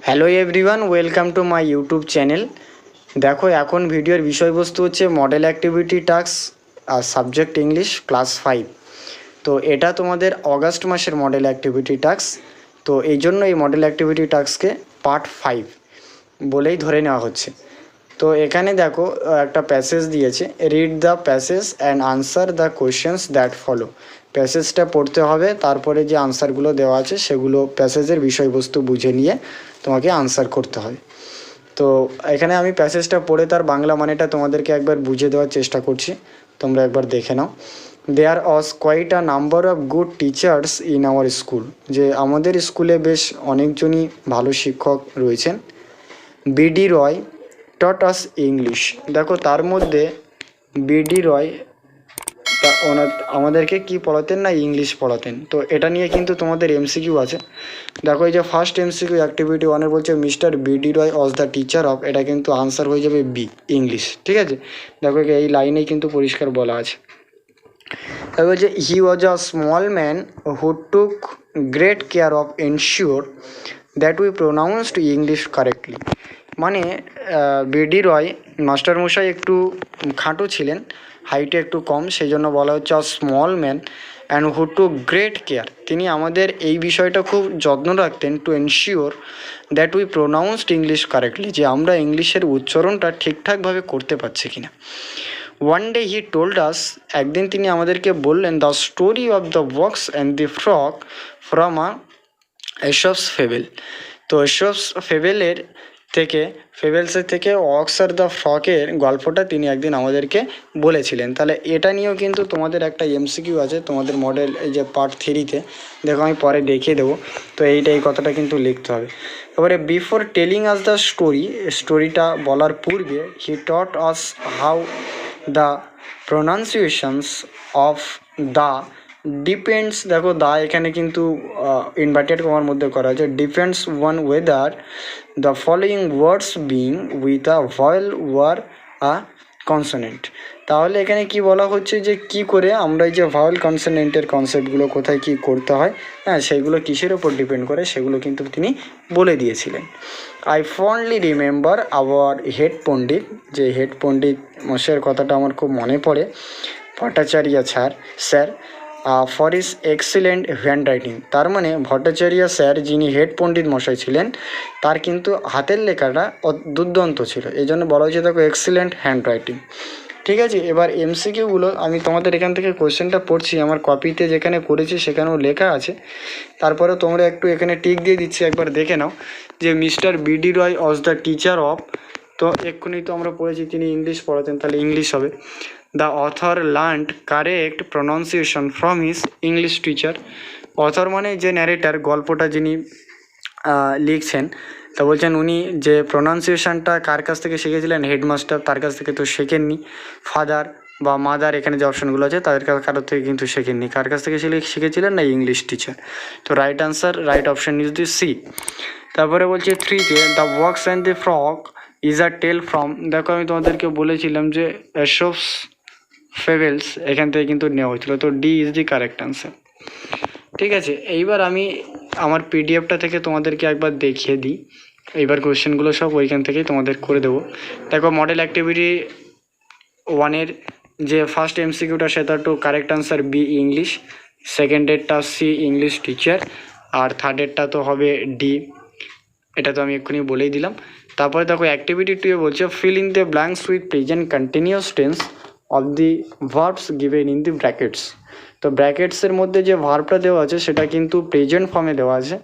Hello everyone, welcome to my YouTube channel. দেখো, এখন ভিডিওর বিষয়বস্তু হচ্ছে মডেল অ্যাক্টিভিটি টাস্ক আর সাবজেক্ট ইংলিশ ক্লাস 5। তো এটা তোমাদের অগাস্ট মাসের মডেল অ্যাক্টিভিটি টাস্ক। তো এই জন্য এই মডেল অ্যাক্টিভিটি টাস্ককে পার্ট 5 বলেই ধরে নেওয়া হচ্ছে। তো এখানে দেখো একটা প্যাসেজ দিয়েছে, read the passage and answer the questions that follow. প্যাসেজটা পড়তে হবে, তারপরে যে আনসারগুলো দেওয়া আছে সেগুলো প্যাসেজের বিষয়বস্তু বুঝে নিয়ে তোমাকে আনসার করতে হবে। তো এখানে আমি প্যাসেজটা পড়ে তার বাংলা মানেটা তোমাদেরকে একবার বুঝে দেওয়ার চেষ্টা করছি, তোমরা একবার দেখে নাও। There was quite a number of good teachers in our school. যে আমাদের স্কুলে বেশ অনেকজনই ভালো শিক্ষক রয়েছেন। BD Roy taught us English. দেখো, তার মধ্যে বিডি রয় ওনার আমাদেরকে কি পড়াতেন না, ইংলিশ পড়াতেন। তো এটা নিয়ে কিন্তু তোমাদের এমসিকিউ আছে। দেখো, এই যে ফার্স্ট এমসিকিউ অ্যাক্টিভিটি 1-এ বলছে mister BD Roy was the teacher of, এটা কিন্তু আনসার হয়ে যাবে বি, ইংলিশ। ঠিক আছে, দেখো এই লাইনেই কিন্তু পরিষ্কার বলা আছে। তারপর বলছে he was a small man who took great care of ensure that we pronounced English correctly. মানে বিডি রয় মাস্টারমশাই একটু খাটো ছিলেন, হাইটে একটু কম, সেই জন্য বলা হচ্ছে a small man and who took great care. তিনি আমাদের এই বিষয়টা খুব যত্ন রাখতেন, to ensure that we pronounced English correctly, যে আমরা ইংলিশের উচ্চারণটা ঠিকঠাকভাবে করতে পারছি কিনা। One day he told us, একদিন তিনি আমাদেরকে বললেন, the story of the ox and the frog from a Aesop's fable. তো এসপস ফেবেলের থেকে, ফেবেলসের থেকে ওয়াক্স আর দ্য ফ্রকের গল্পটা তিনি একদিন আমাদেরকে বলেছিলেন। তাহলে এটা নিয়েও কিন্তু তোমাদের একটা এমসিকিউ আছে তোমাদের মডেল এই যে পার্ট 3-তে। দেখো, আমি পরে দেখিয়ে দেবো। তো এই কথাটা কিন্তু লিখতে হবে। এবারে before telling us the story, স্টোরিটা বলার পূর্বে he taught us how the pronunciations of the depends. দেখো, দা এখানে কিন্তু ইনভার্টেড কমার মধ্যে করা হয়েছে। Depends on whether the following words being with a vowel or a consonant. তাহলে এখানে কি বলা হচ্ছে যে কি করে আমরা এই যে ভাওয়েল কনসোনেন্টের কনসেপ্টগুলো কোথায় কি করতে হয়, হ্যাঁ, সেইগুলো কিসের ওপর ডিপেন্ড করে সেগুলো কিন্তু তিনি বলে দিয়েছিলেন। আই ফন্ডলি রিমেম্বার আওয়ার হেড পণ্ডিত, যে হেড পণ্ডিত মশাইয়ের কথাটা আমার খুব মনে পড়ে, Bhattacharya sir for is excellent hand writing. তার মানে ভট্টাচার্য স্যার, যিনি হেড পণ্ডিত মশাই ছিলেন, তার কিন্তু হাতের লেখাটা দুর্দান্ত ছিল, এই জন্য বলা হয়েছে দেখো এক্সিলেন্ট হ্যান্ড রাইটিং। ঠিক আছে, এবার এমসিকিউগুলো আমি তোমাদের এখান থেকে কোয়েশ্চেনটা পড়ছি, আমার কপিতে যেখানে করেছি সেখানেও লেখা আছে, তারপরে তোমরা একটু এখানে টিক দিয়ে দিচ্ছি, একবার দেখে নাও। যে mister BD Roy was the teacher of, তো এক্ষুনি তো আমরা পড়েছি তিনি ইংলিশ পড়াতেন, তাহলে ইংলিশ হবে। The author learned correct pronunciation from his English teacher. Author মানে যে ন্যারেটার, গল্পটা যিনি লিখছেন, তা বলছেন উনি যে প্রনাউন্সিয়েশনটা কার কাছ থেকে শিখেছিলেন, হেডমাস্টার, তার কাছ থেকে তো শেখেননি। ফাদার বা মাদার, এখানে যে অপশানগুলো আছে তাদের কারোর থেকে কিন্তু শেখেননি। কার কাছ থেকে শিখেছিলেন না, ইংলিশ টিচার। তো right answer, right option is the C. তারপরে বলছে 3-তে the ox and the frog is a tale from. দেখো, আমি তোমাদেরকে বলেছিলাম যে এসপস ফেবেলস এখান থেকে কিন্তু নেওয়া হয়েছিল, তো D is the correct answer. ঠিক আছে, এইবার আমি আমার পিডিএফটা থেকে তোমাদেরকে একবার দেখিয়ে দিই। এইবার কোয়েশ্চেনগুলো সব ওইখান থেকেই তোমাদের করে দেবো। দেখো, মডেল অ্যাক্টিভিটি 1-এর যে ফার্স্ট এমসিকিউটা সেটা তো কারেক্ট আনসার বি, ইংলিশ। সেকেন্ডেরটা সি, ইংলিশ টিচার। আর থার্ডেরটা তো হবে ডি, এটা তো আমি এক্ষুনি বলেই দিলাম। তারপরে দেখো অ্যাক্টিভিটি 2-এ বলছে fill in the blanks with present continuous tense of the verbs given in the brackets. তো ব্র্যাকেটসের মধ্যে যে ভার্বটা দেওয়া আছে সেটা কিন্তু প্রেজেন্ট ফর্মে দেওয়া আছে,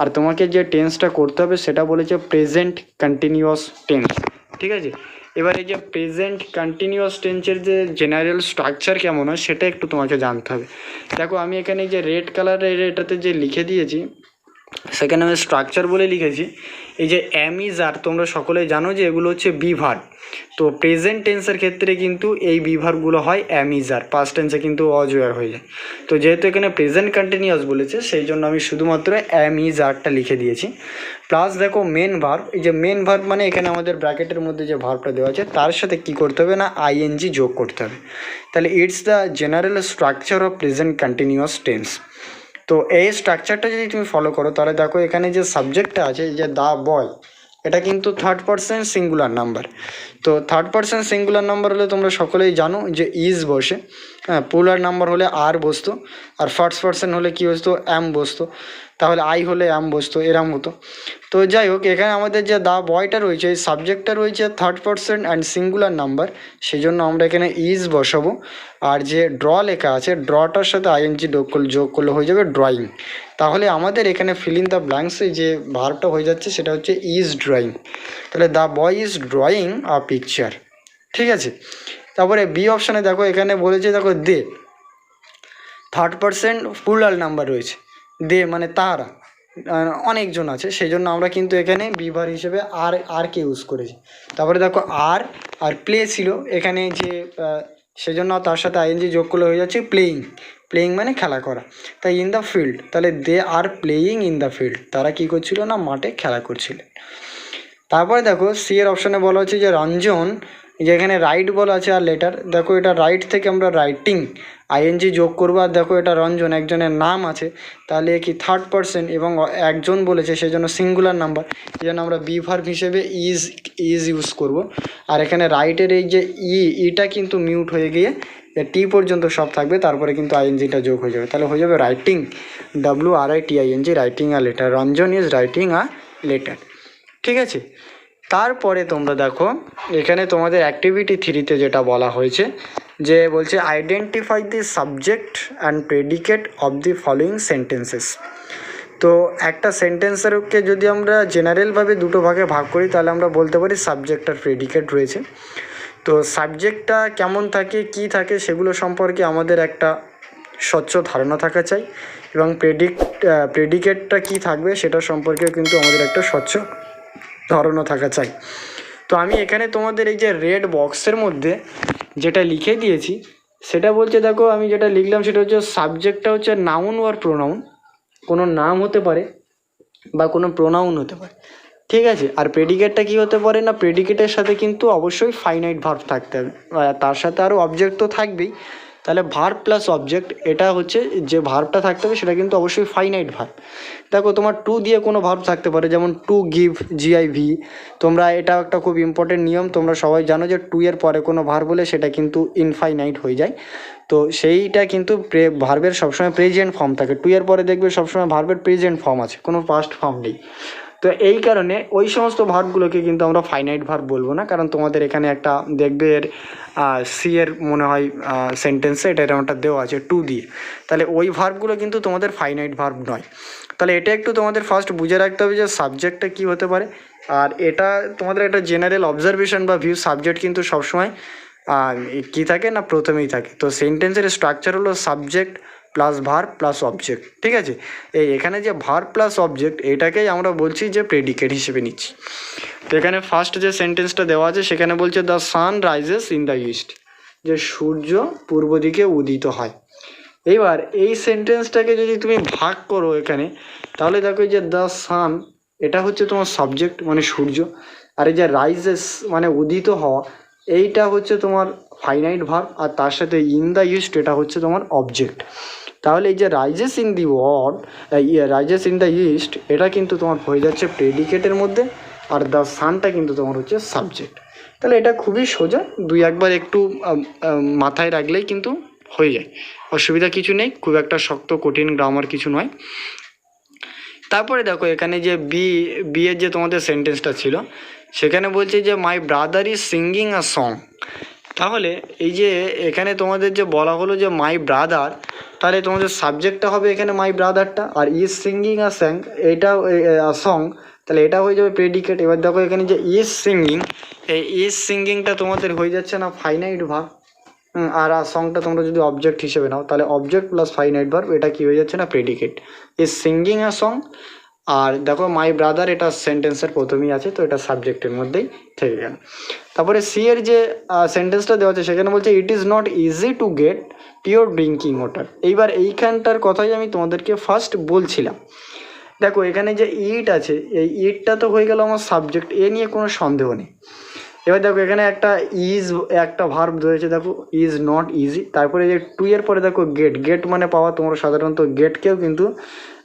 আর তোমাকে যে টেন্সটা করতে হবে সেটা বলেছে প্রেজেন্ট কন্টিনিউয়াস টেন্স। ঠিক আছে, এবার এই যে প্রেজেন্ট কন্টিনিউয়াস টেন্সের যে জেনারেল স্ট্রাকচার কেমন হয় সেটা একটু তোমাকে জানতে হবে। দেখো, আমি এখানে যে রেড কালারের এটাতে যে লিখে দিয়েছি সেখানে আমি স্ট্রাকচার বলে লিখেছি। এই যে অ্যাম ইজ আর, তোমরা সকলেই জানো যে এগুলো হচ্ছে বি ভার্ব। তো প্রেজেন্ট টেন্সের ক্ষেত্রে কিন্তু এই বি ভার্বগুলো হয় অ্যাম ইজ আর, পাস্ট টেন্সে কিন্তু অজ ওয়ার হয়ে যায়। তো যেহেতু এখানে প্রেজেন্ট কন্টিনিউয়াস বলেছে সেই জন্য আমি শুধুমাত্র অ্যাম ইজ আরটা লিখে দিয়েছি। প্লাস দেখো মেন ভার্ব, এই যে মেন ভার্ব মানে এখানে আমাদের ব্র্যাকেটের মধ্যে যে ভার্বটা দেওয়া আছে তার সাথে কী করতে হবে না, আইএনজি যোগ করতে হবে। তাহলে it's the general structure of present continuous tense. তো এই স্ট্রাকচারটা যদি তুমি ফলো করো তাহলে দেখো এখানে যে সাবজেক্টটা আছে যে দ্য বয়, এটা কিন্তু থার্ড পারসন সিঙ্গুলার নাম্বার। তো থার্ড পারসন সিঙ্গুলার নাম্বার হলে তোমরা সকলেই জানো যে ইজ বসে, হ্যাঁ, পুলার নাম্বার হলে আর বসতো, আর ফার্স্ট পারসন হলে কী বসতো, অ্যাম বসতো, তাহলে আই হলে অ্যাম বসতো, এরম হতো। তো যাই হোক, এখানে আমাদের যে দ্য বয়টা রয়েছে এই সাবজেক্টটা রয়েছে third person and singular number, সেই জন্য আমরা এখানে ইজ বসাবো। আর যে ড্র লেখা আছে ড্রটার সাথে আইএনজি যোগ করলে হয়ে যাবে ড্রয়িং। তাহলে আমাদের এখানে ফিল ইন দ্য ব্ল্যাঙ্কসে যে ভার্বটা হয়ে যাচ্ছে সেটা হচ্ছে ইজ ড্রয়িং। তাহলে the boy is drawing a picture, ঠিক আছে। তারপরে বি অপশানে দেখো এখানে বলেছে, দেখো দে, থার্ড পারসেন্ট প্লুরাল নাম্বার রয়েছে, দে মানে তারা, অনেকজন আছে, সেই জন্য আমরা কিন্তু এখানে বিভার হিসেবে আরকে ইউজ করেছি। তারপরে দেখো আর প্লে ছিল এখানে যে, সেজন্য তার সাথে আইএনজি যোগ করলে হয়ে যাচ্ছে প্লেয়িং মানে খেলা করা। তাই ইন দ্য ফিল্ড, তাহলে they are playing in the field, তারা কী করছিল না মাঠে খেলা করছিলেন। তারপরে দেখো সি এর অপশানে বলা হচ্ছে যে রঞ্জন, যেখানে রাইট বলা আছে আর লেটার, দেখো এটা রাইট থেকে আমরা রাইটিং আইএনজি যোগ করবো। আর দেখো এটা রঞ্জন একজনের নাম আছে, তাহলে কি থার্ড পারসন এবং একজন বলেছে সেজন্য সিঙ্গুলার নাম্বার, এই জন্য আমরা বি ভার্ব হিসেবে ইজ ইউজ করব। আর এখানে রাইটের এই যে ইটা কিন্তু মিউট হয়ে গিয়ে টি পর্যন্ত সব থাকবে, তারপরে কিন্তু আইএনজিটা যোগ হয়ে যাবে, তাহলে হয়ে যাবে writing, WRITING, writing a letter, Ranjan is writing a letter, ঠিক আছে। তারপরে তোমরা দেখো এখানে তোমাদের অ্যাক্টিভিটি 3-তে যেটা বলা হয়েছে, যে বলছে identify the subject and predicate of the following sentences. তো একটা সেন্টেন্সেরকে যদি আমরা জেনারেলভাবে দুটো ভাগে ভাগ করি তাহলে আমরা বলতে পারি সাবজেক্ট আর প্রেডিকেট রয়েছে। তো সাবজেক্টটা কেমন থাকে, কি থাকে, সেগুলো সম্পর্কে আমাদের একটা স্বচ্ছ ধারণা থাকা চাই, এবং প্রেডিকেটটা কি থাকবে সেটা সম্পর্কেও কিন্তু আমাদের একটা স্বচ্ছ ধারণা থাকা চাই। তো আমি এখানে তোমাদের এই যে রেড বক্সের মধ্যে যেটা লিখে দিয়েছি সেটা বলছে, দেখো আমি যেটা লিখলাম সেটা হচ্ছে সাবজেক্টটা হচ্ছে নাউন আর প্রোনাউন, কোনো নাম হতে পারে বা কোনো প্রোনাউন হতে পারে, ঠিক আছে। আর প্রেডিকেটটা কি হতে পারে না, প্রেডিকেটের সাথে কিন্তু অবশ্যই ফাইনাইট ভার্ব থাকতে হবে, তার সাথে আরও অবজেক্ট তো থাকবেই। তাহলে ভার্ব প্লাস অবজেক্ট, এটা হচ্ছে যে ভার্বটা থাকতে হবে সেটা কিন্তু অবশ্যই ফাইনাইট ভার্ব। দেখো তোমার টু দিয়ে কোনো ভার্ব থাকতে পারে, যেমন টু গিভ, GIV। তোমরা এটাও একটা খুব ইম্পর্টেন্ট নিয়ম, তোমরা সবাই জানো যে টু এর পরে কোনো ভার্ব হলে সেটা কিন্তু ইনফাইনাইট হয়ে যায়। তো সেইটা কিন্তু ভার্বের সবসময় প্রেজেন্ট ফর্ম থাকে, টু এর পরে দেখবে সবসময় ভার্বের প্রেজেন্ট ফর্ম আছে, কোনো পাস্ট ফর্ম নেই। তো এই কারণে ওই সমস্ত ভার্বগুলোকে কিন্তু আমরা ফাইনাইট ভার্ব বলবো না, কারণ তোমাদের এখানে একটা দেখবে এর সি এর মনে হয় সেন্টেন্সে এটা এরকমটা দেওয়া আছে টু দিয়ে, তাহলে ওই ভার্বগুলো কিন্তু তোমাদের ফাইনাইট ভার্ব নয়। তাহলে এটা একটু তোমাদের ফার্স্ট বুঝে রাখতে হবে যে সাবজেক্টটা কী হতে পারে। আর এটা তোমাদের একটা জেনারেল অবজারভেশন বা ভিউ, সাবজেক্ট কিন্তু সবসময় কী থাকে না প্রথমেই থাকে। তো সেন্টেন্সের স্ট্রাকচার হলো subject plus verb plus object, ঠিক আছে। এখানে যে ভার্ব প্লাস অবজেক্ট এটাকেই আমরা বলছি যে প্রেডিকেট হিসেবে নিচ্ছি। তো এখানে ফার্স্ট যে সেন্টেন্সটা দেওয়া আছে সেখানে বলছে the sun rises in the east, যে সূর্য পূর্ব দিকে উদিত হয়। এইবার এই সেন্টেন্সটাকে যদি তুমি ভাগ করো এখানে, তাহলে দেখো যে দ্য সান, এটা হচ্ছে তোমার সাবজেক্ট মানে সূর্য, আর এই যে রাইজেস মানে উদিত হওয়া, এইটা হচ্ছে তোমার ফাইনাইট ভার্ব, আর তার সাথে ইন দ্য ইস্ট এটা হচ্ছে তোমার অবজেক্ট। তাহলে এই যে rises in the rises in the east, এটা কিন্তু তোমার হয়ে যাচ্ছে প্রেডিকেটের মধ্যে, আর দ্য সানটা কিন্তু তোমার হচ্ছে সাবজেক্ট। তাহলে এটা খুবই সোজা, দুই একবার একটু মাথায় রাখলেই কিন্তু হয়ে যায়, অসুবিধা কিছু নেই, খুব একটা শক্ত কঠিন গ্রামার কিছু নয়। তারপরে দেখো এখানে যে বি এর যে তোমাদের সেন্টেন্সটা ছিল সেখানে বলছে যে my brother is singing a song. তাহলে এই যে এখানে তোমাদের যে বলা হলো যে মাই ব্রাদার, তাহলে তোমাদের সাবজেক্টটা হবে এখানে মাই ব্রাদারটা, আর ইজ সিঙ্গিং আ স্যাং, এটা সং, তাহলে এটা হয়ে যাবে প্রেডিকেট। এবার দেখো এখানে যে ইজ সিঙ্গিং, এই ইজ সিঙ্গিংটা তোমাদের হয়ে যাচ্ছে না ফাইনাইট ভার্ব, আর সংটা তোমরা যদি অবজেক্ট হিসেবে নাও তাহলে অবজেক্ট প্লাস ফাইনাইট ভার্ব, এটা কি হয়ে যাচ্ছে না predicate, is singing a song. আর দেখো মাই ব্রাদার এটা সেন্টেন্সের প্রথমেই আছে, তো এটা সাবজেক্টের মধ্যেই থেকে গেল। তারপরে সি এর যে সেন্টেন্সটা দেওয়া আছে সেখানে বলছে it is not easy to get pure drinking water. এইবার এইখানটার কথাই আমি তোমাদেরকে ফার্স্ট বলছিলাম। দেখো এখানে যে ইট আছে, এই ইটটা তো হয়ে গেল আমার সাবজেক্ট, এ নিয়ে কোনো সন্দেহ নেই। এবার দেখো এখানে একটা একটা ভার্ব রয়েছে, দেখো ইজ নট ইজি। তারপরে যে টু এর পরে দেখো গেট মানে পাওয়া, তোমরা সাধারণত গেটকেও কিন্তু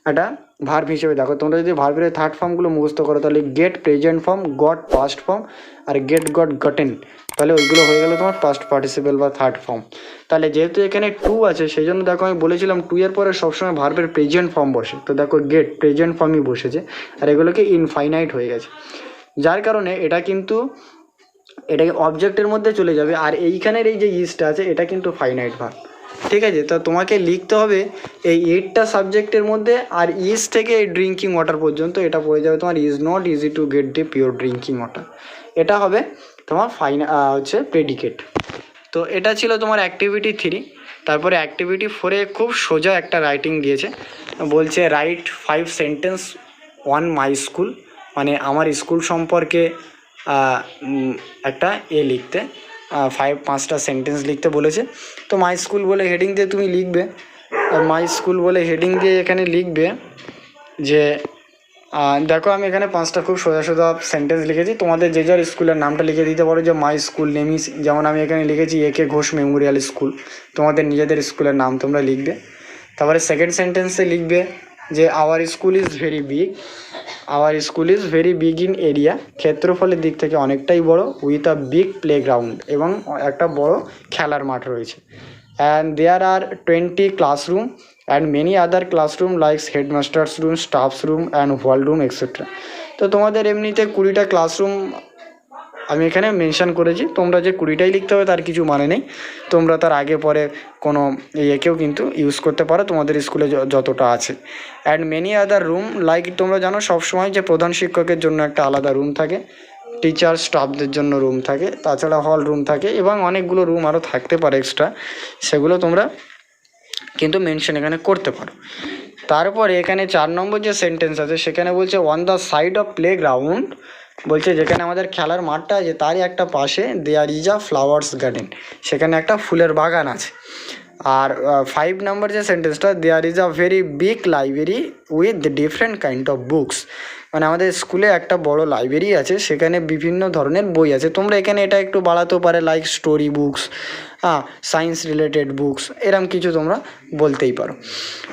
একটা ভার্ব হিসেবে দেখো। তোমরা যদি ভার্বের থার্ড ফর্মগুলো মুখস্থ করো তাহলে get present form, got past form, আর গেট গট গটেন, তাহলে ওইগুলো হয়ে গেলো তোমার পাস্ট পার্টিসিপেল বা থার্ড ফর্ম। তাহলে যেহেতু এখানে টু আছে সেই জন্য দেখো আমি বলেছিলাম টু এর পরে সবসময় ভার্বের প্রেজেন্ট ফর্ম বসে, তো দেখো গেট প্রেজেন্ট ফর্মই বসেছে, আর এগুলোকে ইনফাইনাইট হয়ে গেছে, যার কারণে এটাকে অবজেক্টের মধ্যে চলে যাবে। আর এইখানের এই যে ইজটা আছে এটা কিন্তু ফাইনাইট ভার্ব, ঠিক আছে। তো তোমাকে লিখতে হবে এই 8টা সাবজেক্টের মধ্যে, আর ইজ থেকে এই ড্রিঙ্কিং ওয়াটার পর্যন্ত এটা পড়ে যাবে তোমার is not easy to get the pure drinking water, এটা হবে তোমার হচ্ছে প্রেডিকেট। তো এটা ছিল তোমার অ্যাক্টিভিটি 3। তারপরে অ্যাক্টিভিটি 4-এ খুব সোজা একটা রাইটিং দিয়েছে, বলছে right 5 sentence on my school, মানে আমার স্কুল সম্পর্কে একটা লিখতে 5টা সেন্টেন্স লিখতে বলেছে। তো মাই স্কুল বলে হেডিং দিয়ে তুমি লিখবে, মাই স্কুল বলে হেডিং দিয়ে এখানে লিখবে যে দেখো আমি এখানে 5টা খুব সোজা সোজা সেন্টেন্স লিখেছি, তোমাদের যে যার স্কুলের নামটা লিখে দিতে পারো, যে মাই স্কুল নেম ইজ, যেমন আমি এখানে লিখেছি একে ঘোষ মেমোরিয়াল স্কুল, তোমাদের নিজেদের স্কুলের নাম তোমরা লিখবে। তারপরে সেকেন্ড সেন্টেন্সে লিখবে যে our school is very big, our school is very big in area, ক্ষেত্রফলের দিক থেকে অনেকটাই বড়, উইথ আ বিগ প্লেগ্রাউন্ড, এবং একটা বড় খেলার মাঠ রয়েছে। And there are 20 classroom and many other classroom likes headmasters room, staffs room and hall room etcetera. তো তোমাদের এমনিতে 20টা ক্লাসরুম আমি এখানে মেনশান করেছি, তোমরা যে 20টাই লিখতে হবে তার কিছু মানে নেই, তোমরা তার আগে পরে কোনো ইয়েকেও কিন্তু ইউজ করতে পারো তোমাদের স্কুলে যতটা আছে। And many other room, like তোমরা জানো সবসময় যে প্রধান শিক্ষকের জন্য একটা আলাদা রুম থাকে, টিচার স্টাফদের জন্য রুম থাকে, তাছাড়া হল রুম থাকে, এবং অনেকগুলো রুম আরও থাকতে পারে এক্সট্রা, সেগুলো তোমরা কিন্তু মেনশন এখানে করতে পারো। তারপরে এখানে 4 নম্বর যে সেন্টেন্স আছে সেখানে বলছে on the side of playground, বলছে যেখানে আমাদের খেলার মাঠটা আছে তারই একটা পাশে there is a flowers garden, সেখানে একটা ফুলের বাগান আছে। আর 5 নম্বর যে সেন্টেন্সটা, there is a very big library with different kind of books, মানে আমাদের স্কুলে একটা বড় লাইব্রেরি আছে, সেখানে বিভিন্ন ধরনের বই আছে। তোমরা এখানে এটা একটু বাড়াতেও পারে, like story books, science related books, এরম কিছু তোমরা বলতেই পারো।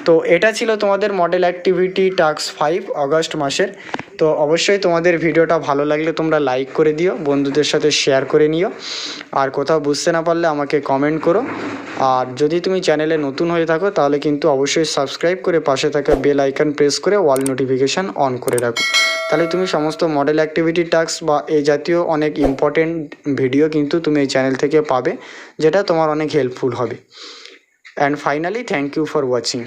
তো এটা ছিল তোমাদের মডেল অ্যাক্টিভিটি টাস্ক 5 অগস্ট মাসের। তো অবশ্যই তোমাদের ভিডিওটা ভালো লাগলে তোমরা লাইক করে দিও, বন্ধুদের সাথে শেয়ার করে নিও, আর কোথাও বুঝতে না পারলে আমাকে কমেন্ট করো। আর যদি তুমি চ্যানেলে নতুন হয়ে থাকো তাহলে কিন্তু অবশ্যই সাবস্ক্রাইব করে পাশে থাকা বেল আইকন প্রেস করে অল নোটিফিকেশান অন করে রাখো, তাহলে তুমি সমস্ত মডেল অ্যাক্টিভিটি টাস্ক বা এই জাতীয় অনেক ইম্পর্টেন্ট ভিডিও কিন্তু তুমি এই চ্যানেল থেকে পাবে, যেটা তোমার অনেক হেল্পফুল হবে। And finally thank you for watching.